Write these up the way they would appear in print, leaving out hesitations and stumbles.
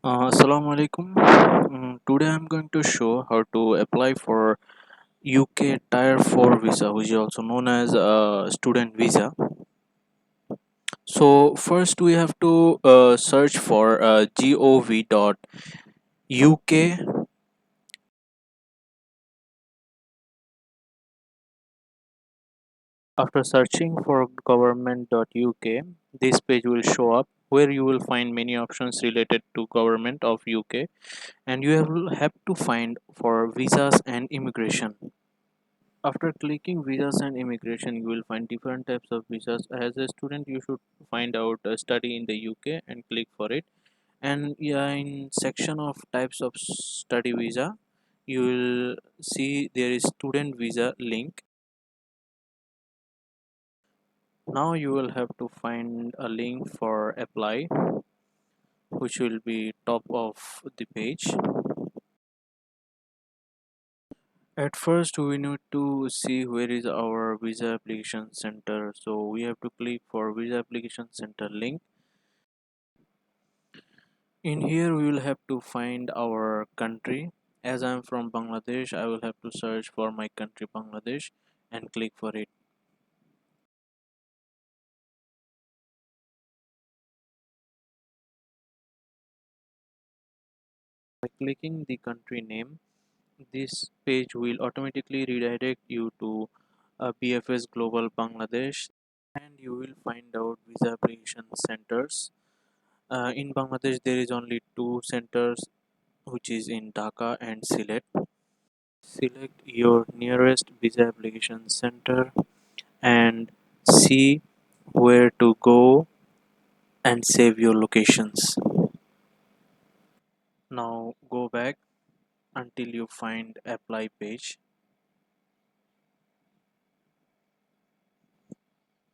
Assalamu alaikum. Today I'm going to show how to apply for UK Tier 4 visa, which is also known as student visa. So first we have to search for gov.uk. After searching for government.uk, this page will show up where you will find many options related to government of UK, and you will have to find for visas and immigration. After clicking visas and immigration, you will find different types of visas. As a student, you should find out study in the UK and click for it. And yeah, in section of types of study visa, you will see there is student visa link. Now you will have to find a link for apply, which will be top of the page. At first, we need to see where is our visa application center. So we have to click for visa application center link. In here we will have to find our country. As I am from Bangladesh, I will have to search for my country Bangladesh and click for it. By clicking the country name, this page will automatically redirect you to BFS Global Bangladesh, and you will find out visa application centers. In Bangladesh there is only two centers, which is in Dhaka and Sylhet. Select your nearest visa application center and see where to go and save your locations. Now go back until you find apply page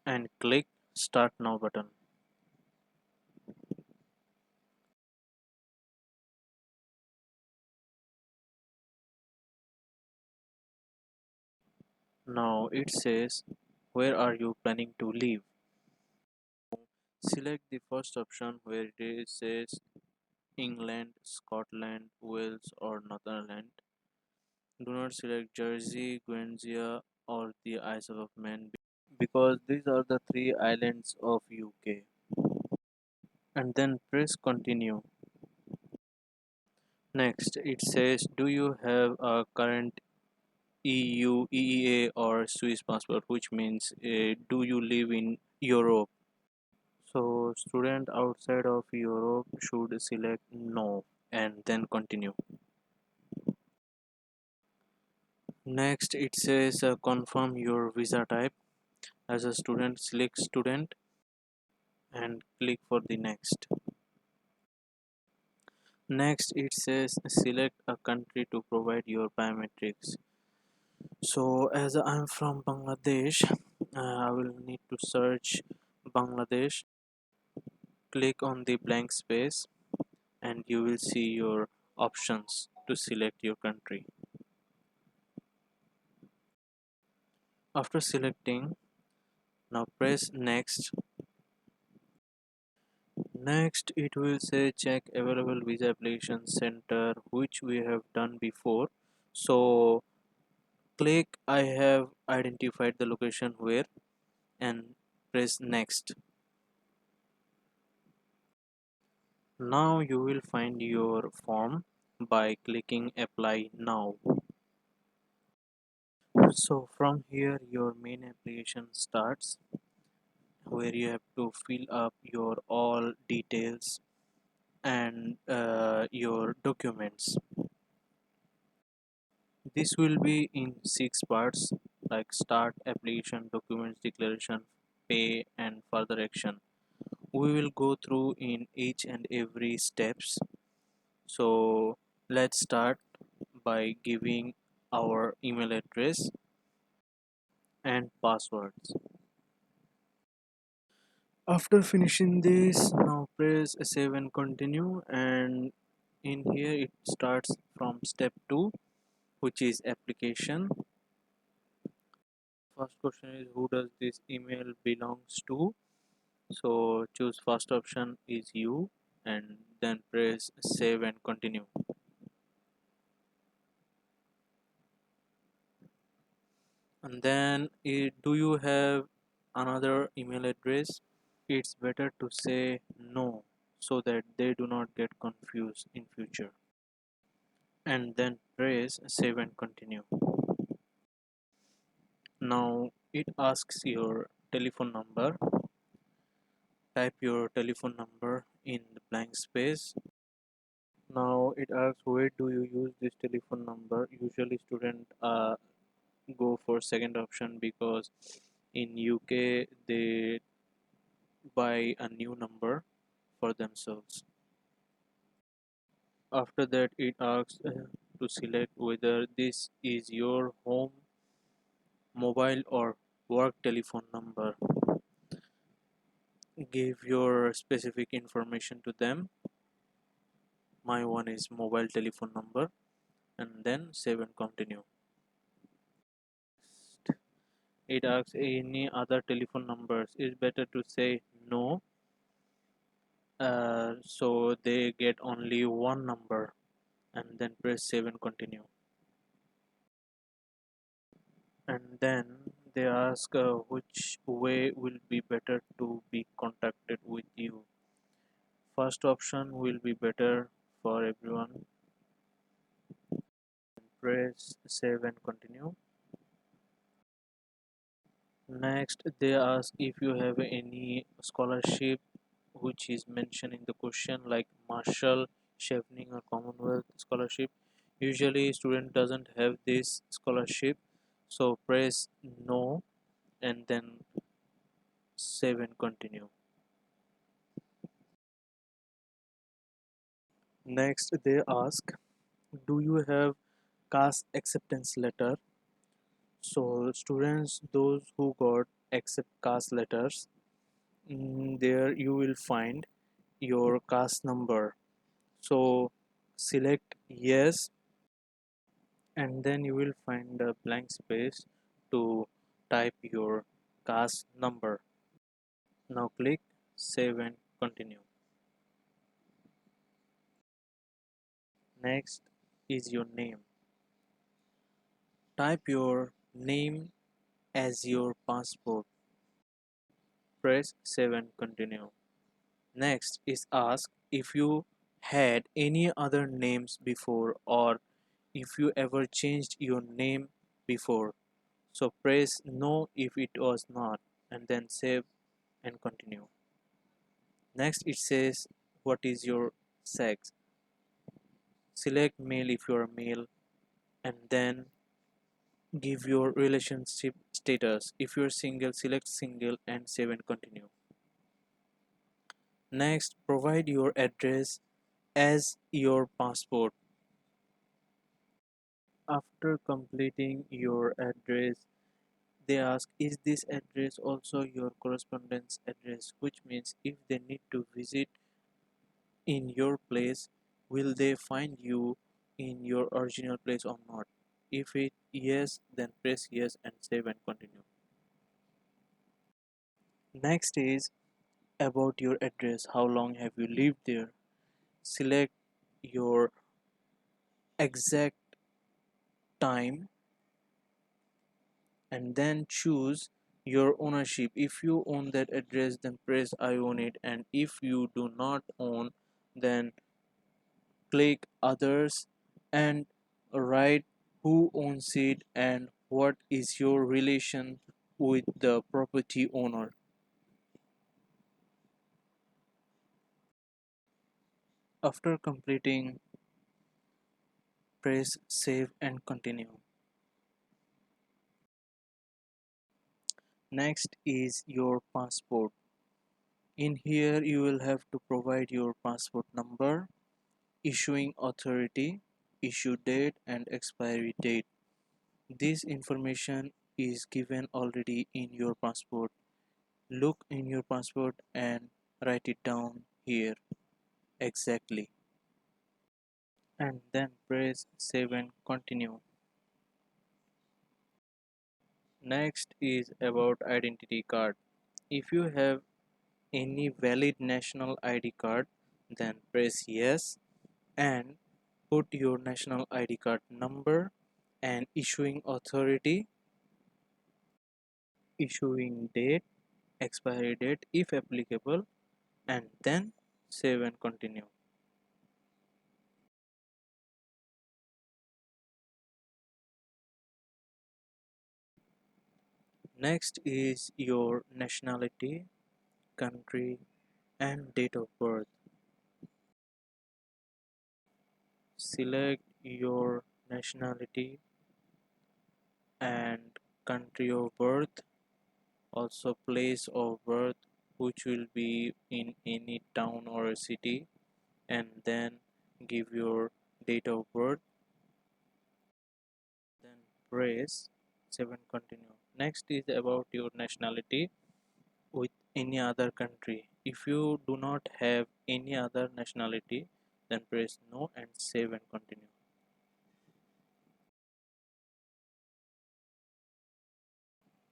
and click start now button. Now it says where are you planning to live. Select the first option where it says England, Scotland, Wales or Northern Ireland. Do not select Jersey, Guernsey or the Isle of Man because these are the three islands of UK. And then press continue. Next, it says, do you have a current EU, EEA or Swiss passport, which means do you live in Europe? So student outside of Europe should select no and then continue. Next, it says confirm your visa type. As a student, select student and click for the next. Next, it says select a country to provide your biometrics. So as I'm from Bangladesh, I will need to search Bangladesh. Click on the blank space and you will see your options to select your country. After selecting, now press next. Next it will say check available visa application center, which we have done before. So click I have identified the location where and press next. Now you will find your form by clicking apply now. So from here your main application starts, where you have to fill up your all details and your documents. This will be in 6 parts like start, application, documents, declaration, pay and further action. We will go through in each and every steps. So let's start by giving our email address and passwords. After finishing this, now press save and continue, and in here it starts from step 2, which is application. First question is who does this email belongs to? So choose first option is you. and then press save and continue. And then do you have another email address? It's better to say no so that they do not get confused in future. And then press save and continue. Now it asks your telephone number. Type your telephone number in the blank space. Now it asks where do you use this telephone number. Usually student go for second option because in UK they buy a new number for themselves. After that it asks to select whether this is your home, mobile or work telephone number. Give your specific information to them. My one is mobile telephone number, and then save and continue. It asks any other telephone numbers. It's better to say no, so they get only one number, and then press save and continue. And then they ask which way will be better to be contacted with you. First option will be better for everyone. Press save and continue. Next they ask if you have any scholarship which is mentioned in the question, like Marshall, Chevening or Commonwealth scholarship. Usually student doesn't have this scholarship, so press no and then save and continue. Next they ask, do you have CAS acceptance letter? So students, those who got accept CAS letters, there you will find your CAS number. So select yes, and then you will find a blank space to type your CAS number. Now click save and continue. Next is your name. Type your name as your passport. Press save and continue. Next is ask if you had any other names before or if you ever changed your name before. So press no if it was not and then save and continue. Next it says what is your sex. Select male if you are male and then give your relationship status. If you are single, select single and save and continue. Next, provide your address as your passport. After completing your address, they ask is this address also your correspondence address, which means if they need to visit in your place, will they find you in your original place or not? If it yes, then press yes and save and continue. Next is about your address. How long have you lived there? Select your exact time and then choose your ownership. If you own that address, then press I own it, and if you do not own, then click others and write who owns it and what is your relation with the property owner. After completing, press save and continue. Next is your passport. In here you will have to provide your passport number, issuing authority, issue date and expiry date. This information is given already in your passport. Look in your passport and write it down here exactly. And then press save and continue. Next is about identity card. If you have any valid national ID card, then press yes and put your national ID card number and issuing authority, issuing date, expiry date if applicable, and then save and continue. Next is your nationality, country, and date of birth. Select your nationality and country of birth, also place of birth, which will be in any town or a city, and then give your date of birth, then press 7 continue. Next is about your nationality with any other country. If you do not have any other nationality, then press no and save and continue.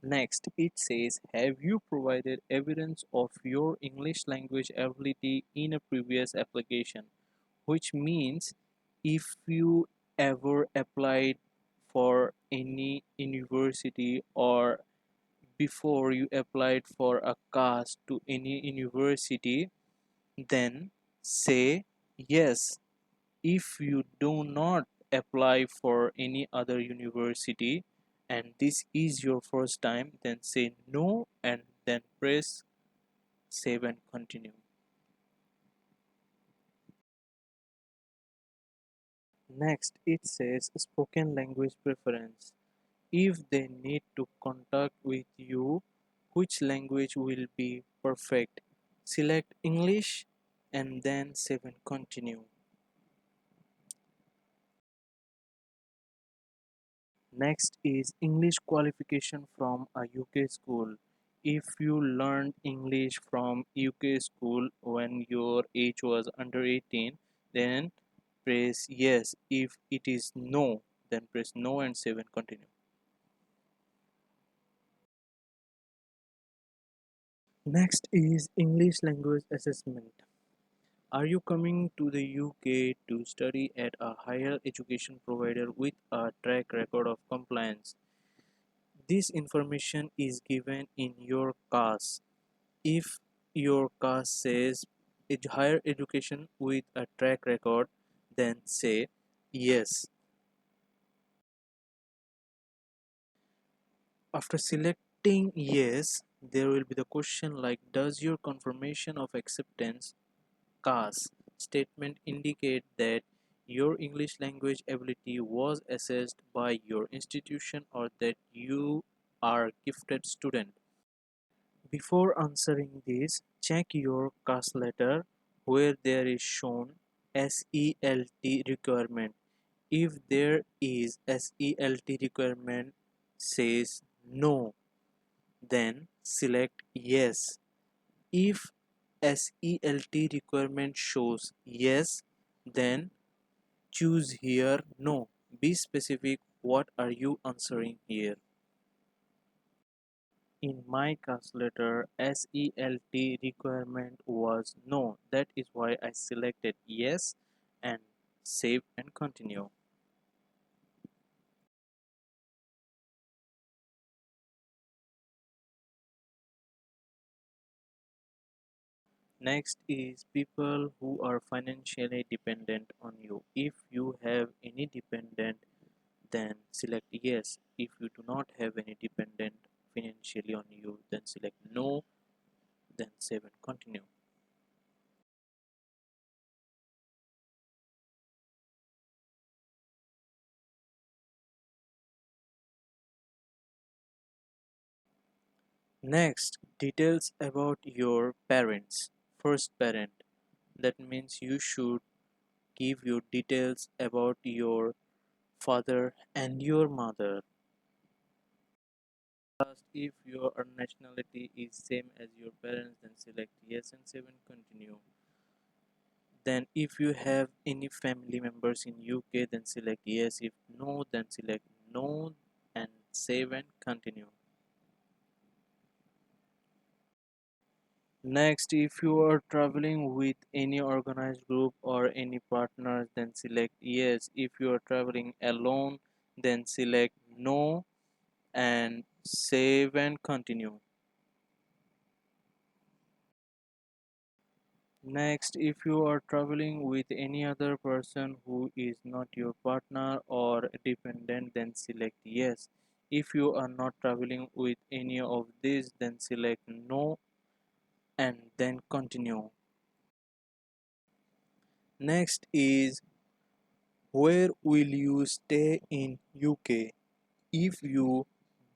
Next, it says, have you provided evidence of your English language ability in a previous application? Which means if you ever applied for any university or before you applied for a CAS to any university, then say yes. If you do not apply for any other university and this is your first time, then say no and then press save and continue. Next, it says spoken language preference. If they need to contact with you, which language will be perfect? Select English and then save and continue. Next is English qualification from a UK school. If you learned English from UK school when your age was under 18, then press yes. If it is no, then press no and save and continue. Next is English language assessment. Are you coming to the UK to study at a higher education provider with a track record of compliance? This information is given in your CAS. If your CAS says higher education with a track record, then say yes. After selecting yes, there will be the question like, does your confirmation of acceptance CAS statement indicate that your English language ability was assessed by your institution or that you are a gifted student? Before answering this, check your CAS letter where there is shown SELT requirement. If there is SELT requirement says no, then select yes. If SELT requirement shows yes, then choose here no. Be specific, what are you answering here? In my CAS letter, SELT requirement was no. That is why I selected yes and save and continue. Next is people who are financially dependent on you. If you have any dependent, then select yes. If you do not have any dependent financially on you, then select no, then save and continue. Next, details about your parents. First parent. That means you should give your details about your father and your mother. Last, if your nationality is same as your parents, then select yes and save and continue. Then if you have any family members in UK, then select yes. If no, then select no and save and continue. Next, if you are traveling with any organized group or any partners, then select yes. If you are traveling alone, then select no and save and continue. Next, if you are traveling with any other person who is not your partner or dependent, then select yes. If you are not traveling with any of these, then select no and then continue. Next is where will you stay in UK? If you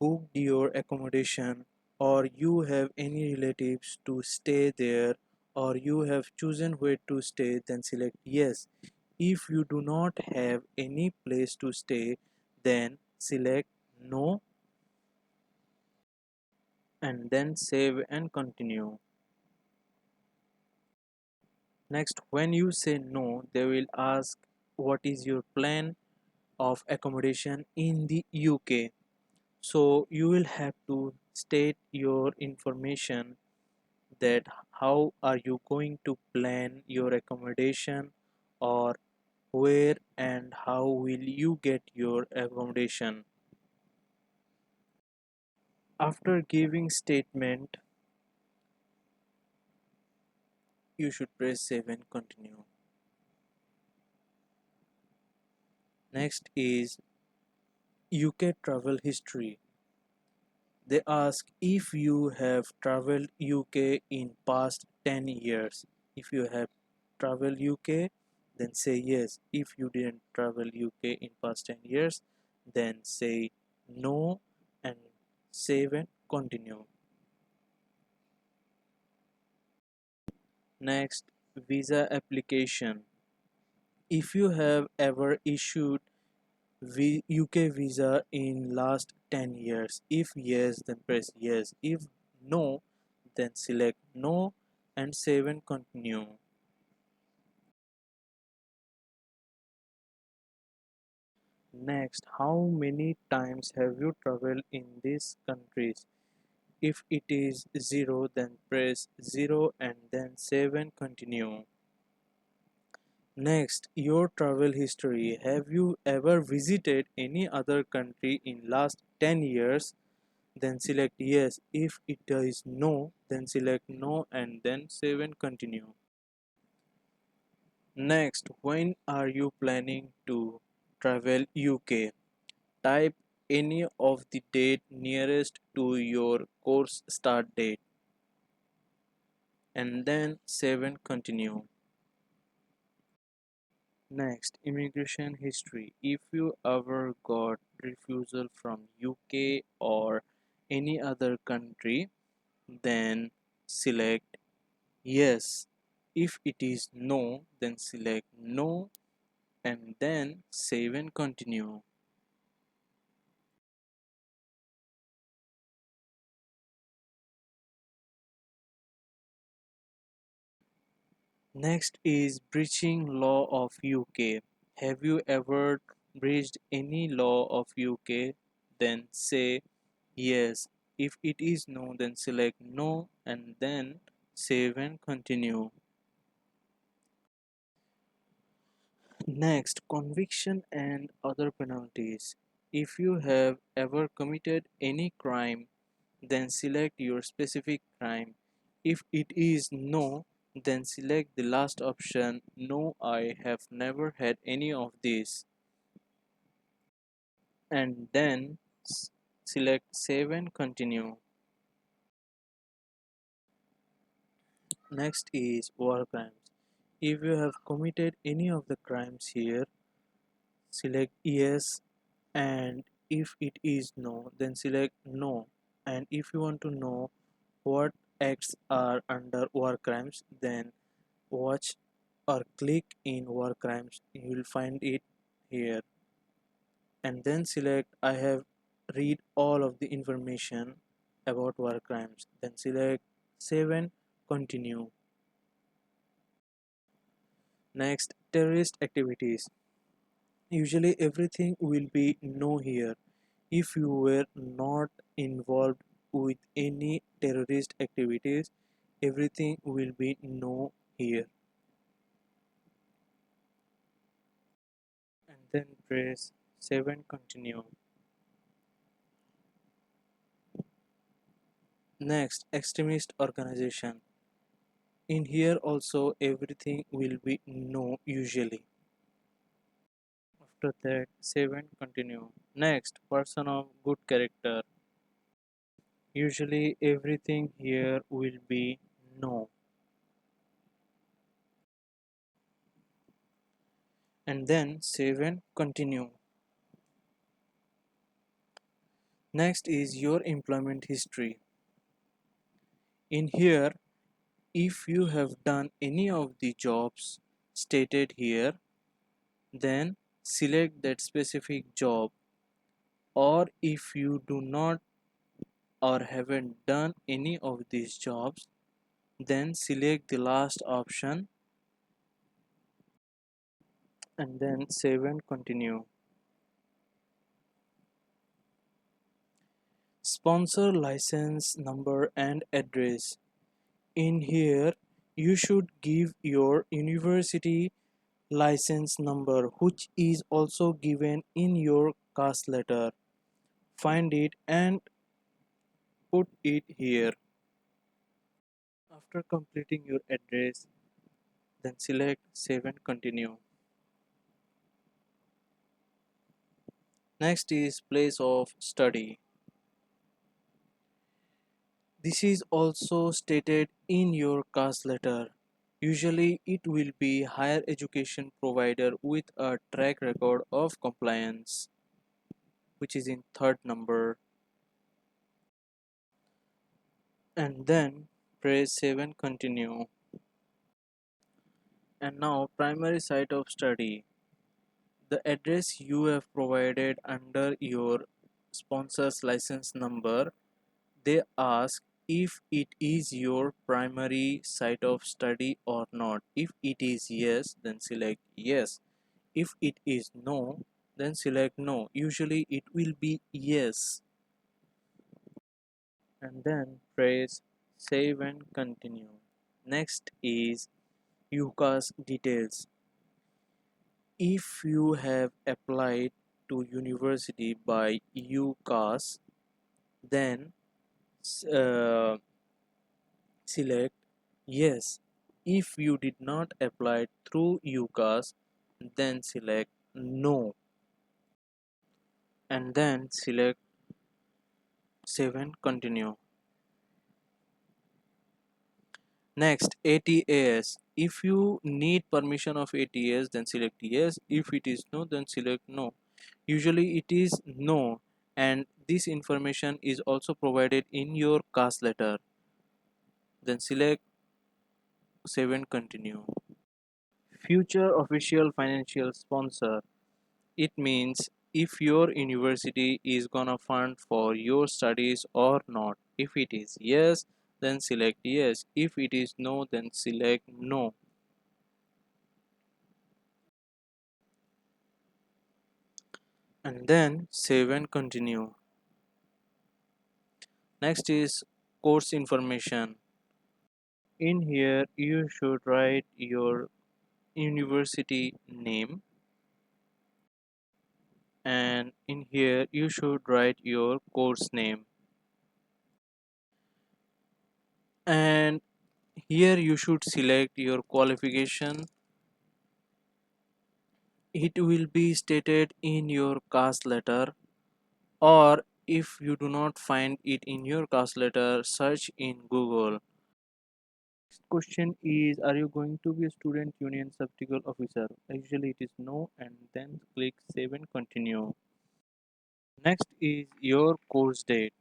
booked your accommodation or you have any relatives to stay there or you have chosen where to stay, then select yes. If you do not have any place to stay, then select no and then save and continue. Next, when you say no, they will ask what is your plan of accommodation in the UK. So you will have to state your information that how are you going to plan your accommodation or where and how will you get your accommodation. After giving statement, you should press save and continue. Next is UK travel history. They ask if you have traveled UK in past 10 years. If you have traveled UK, then say yes. If you didn't travel UK in past 10 years, then say no and save and continue. Next, visa application. If you have ever issued UK visa in last 10 years, if yes, then press yes. If no, then select no and save and continue. Next, how many times have you traveled in these countries? If it is 0, then press 0 and then save and continue. Next, your travel history. Have you ever visited any other country in last 10 years? Then select yes. If it is no, then select no and then save and continue. Next, when are you planning to travel UK? Type any of the date nearest to your course start date and then save and continue. Next, immigration history. If you ever got refusal from UK or any other country, then select yes. If it is no, then select no and then save and continue. Next is breaching law of UK. Have you ever breached any law of UK? Then say yes. If it is no, then select no and then save and continue. Next, conviction and other penalties. If you have ever committed any crime, then select your specific crime. If it is no, then select the last option. No, I have never had any of these. And then select save and continue. Next is war crimes. If you have committed any of the crimes here, select yes, and if it is no, then select no. And if you want to know what acts are under war crimes, then watch or click in war crimes. You will find it here and then select I have read all of the information about war crimes, then select save and continue. Next, terrorist activities. Usually everything will be no here. If you were not involved with any terrorist activities, everything will be no here, and then press save and continue. Next, extremist organization. In here also everything will be no usually. After that, save and continue. Next, person of good character. Usually everything here will be no, and then save and continue. Next is your employment history. In here, if you have done any of the jobs stated here, then select that specific job, or if you do not or haven't done any of these jobs, then select the last option and then save and continue. Sponsor license number and address. In here, you should give your university license number, which is also given in your CAS letter. Find it and put it here. After completing your address, then select save and continue. Next is place of study. This is also stated in your CAS letter. Usually it will be higher education provider with a track record of compliance, which is in third number, and then press save and continue. And now primary site of study. The address you have provided under your sponsor's license number, they ask if it is your primary site of study or not. If it is yes, then select yes. If it is no, then select no. Usually it will be yes, and then press save and continue. Next is UCAS details. If you have applied to university by UCAS, then uh, select yes. If you did not apply through UCAS, then select no, and then select save and continue. Next, ATAS. If you need permission of ATAS, then select yes. If it is no, then select no. Usually it is no, and this information is also provided in your CAS letter. Then select save and continue. Future official financial sponsor. It means if your university is gonna fund for your studies or not. If it is yes, then select yes. If it is no, then select no. And then save and continue. Next is course information. In here you should write your university name, and in here you should write your course name, and here you should select your qualification. It will be stated in your CAS letter, or if you do not find it in your CAS letter, search in Google. Question is, are you going to be a student union sub-technical officer? Usually it is no, and then click save and continue. Next is your course date.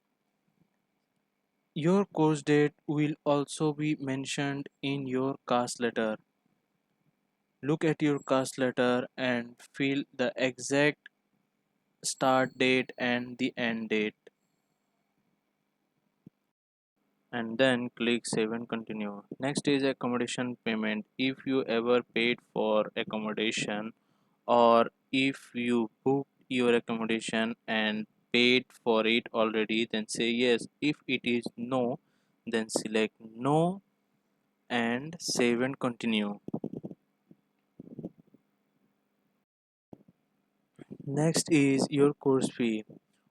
Your course date will also be mentioned in your CAS letter. Look at your CAS letter and fill the exact start date and the end date, and then click save and continue. Next is accommodation payment. If you ever paid for accommodation, or if you booked your accommodation and paid for it already, then say yes. If it is no, then select no, and save and continue. Next is your course fee.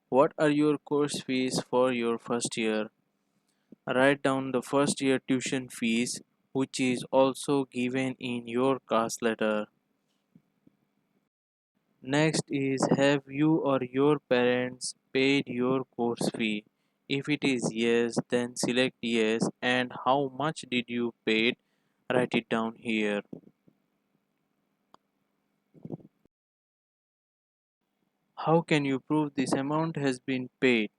What are your course fees for your first year? Write down the first year tuition fees, which is also given in your CAS letter. Next is, have you or your parents paid your course fee? If it is yes, then select yes, and how much did you pay? Write it down here. How can you prove this amount has been paid?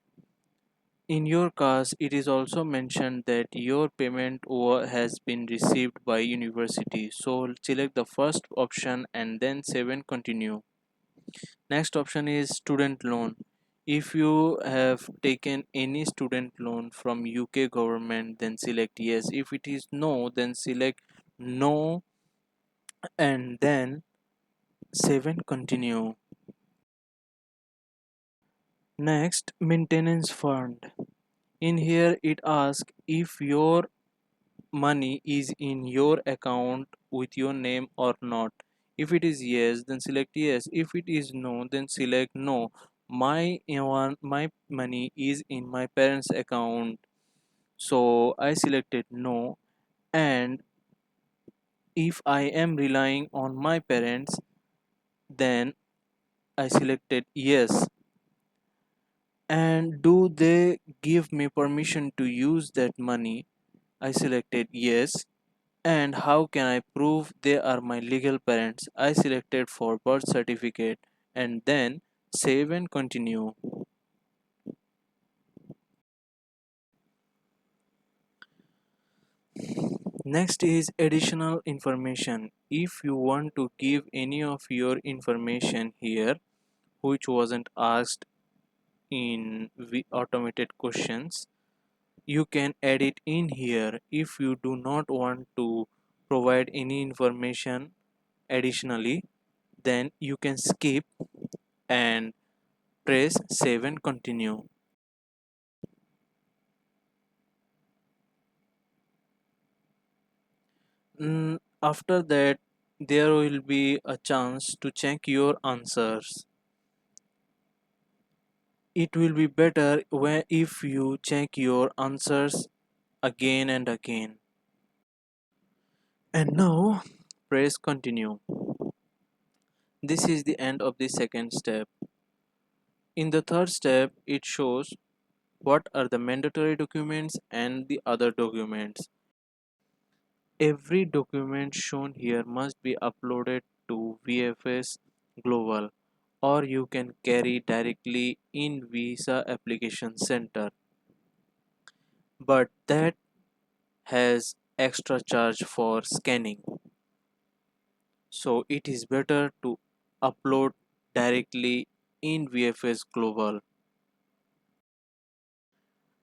In your case, it is also mentioned that your payment has been received by university. So select the first option and then save and continue. Next option is student loan. If you have taken any student loan from UK government, then select yes. If it is no, then select no and then save and continue. Next, maintenance fund. In here it asks if your money is in your account with your name or not. If it is yes, then select yes. If it is no, then select no. My money is in my parents account, so I selected no. And if I am relying on my parents, then I selected yes. And do they give me permission to use that money? I selected yes. And how can I prove they are my legal parents? I selected for birth certificate and then save and continue. Next is additional information. If you want to give any of your information here which wasn't asked in the automated questions, you can add it in here. If you do not want to provide any information additionally, then you can skip and press save and continue. After that, there will be a chance to check your answers. It will be better if you check your answers again and again. And now press continue. This is the end of the second step. In the third step, it shows what are the mandatory documents and the other documents. Every document shown here must be uploaded to VFS Global, or you can carry directly in Visa Application Center, but that has extra charge for scanning, so it is better to upload directly in VFS Global.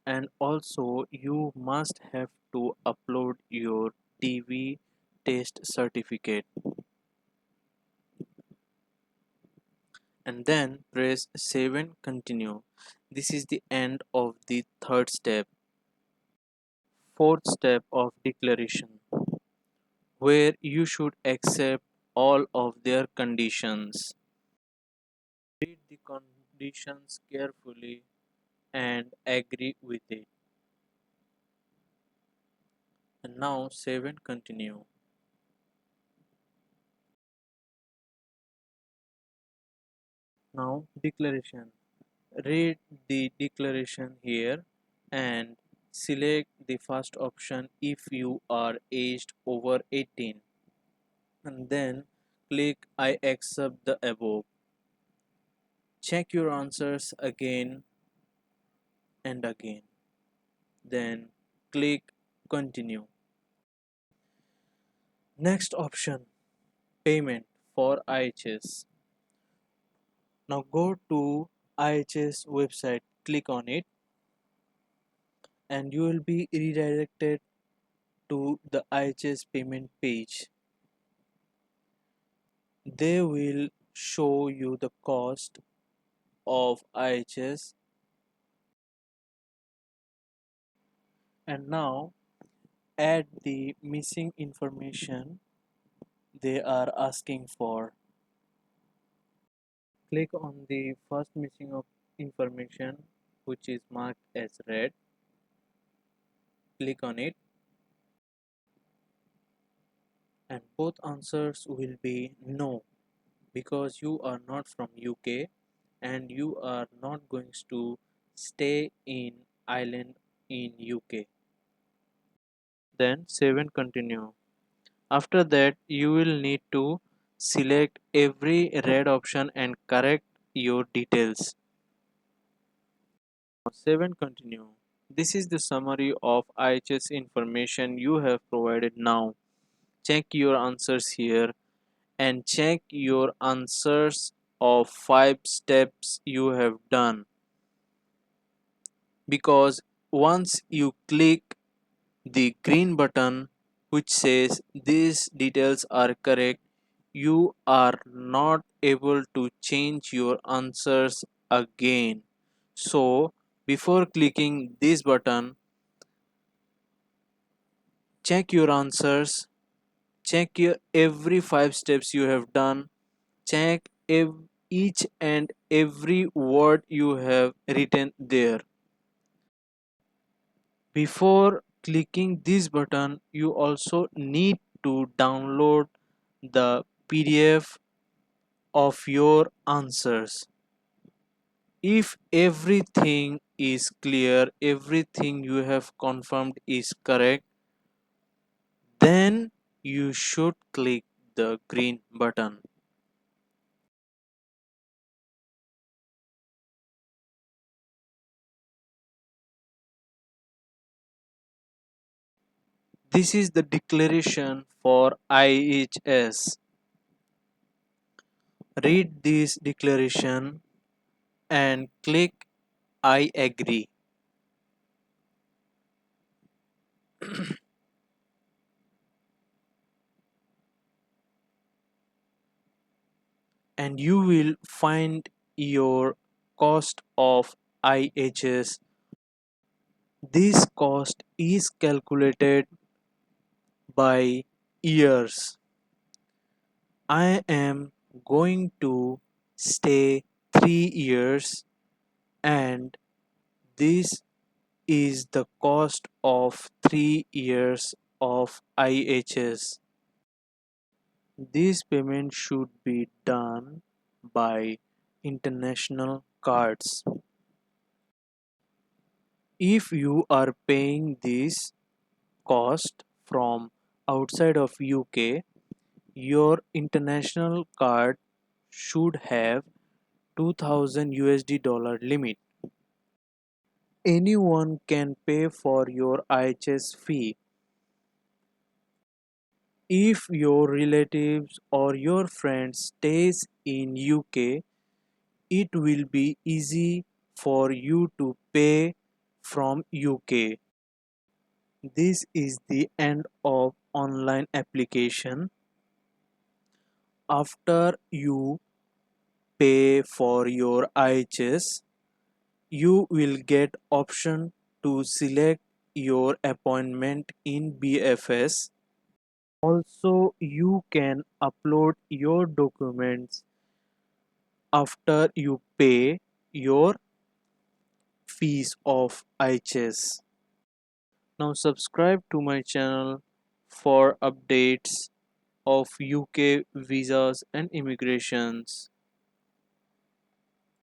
And also you must have to upload your TV test certificate and then press save and continue. This is the end of the third step. Fourth step of declaration, where you should accept all of their conditions. Read the conditions carefully and agree with it. And now save and continue. Now declaration. Read the declaration here and select the first option if you are aged over 18, and then click I accept the above. Check your answers again and again, then click continue. Next option, payment for IHS. Now go to IHS website, click on it, and you will be redirected to the IHS payment page. They will show you the cost of IHS. And now add the missing information they are asking for. Click on the first missing of information which is marked as red. Click on it and both answers will be no because you are not from UK and you are not going to stay in island in UK. Then save and continue. After that you will need to select every red option and correct your details. Save and continue. This is the summary of IHS information you have provided now. Check your answers here and check your answers of 5 steps you have done, because once you click the green button which says these details are correct, you are not able to change your answers again. So before clicking this button, check your answers, check your every 5 steps you have done, check each and every word you have written there. Before clicking this button, you also need to download the PDF of your answers. If everything is clear, everything you have confirmed is correct, then you should click the green button. This is the declaration for IHS. Read this declaration and click I agree. And you will find your cost of IHS. This cost is calculated by years. I am going to stay 3 years and this is the cost of 3 years of IHS. This payment should be done by international cards. If you are paying this cost from outside of UK, your international card should have 2000 USD dollar limit. Anyone can pay for your IHS fee. If your relatives or your friend stays in UK, it will be easy for you to pay from UK. This is the end of online application. After you pay for your IHS, you will get option to select your appointment in BFS. Also, you can upload your documents after you pay your fees of IHS. Now subscribe to my channel for updates of UK visas and immigrations.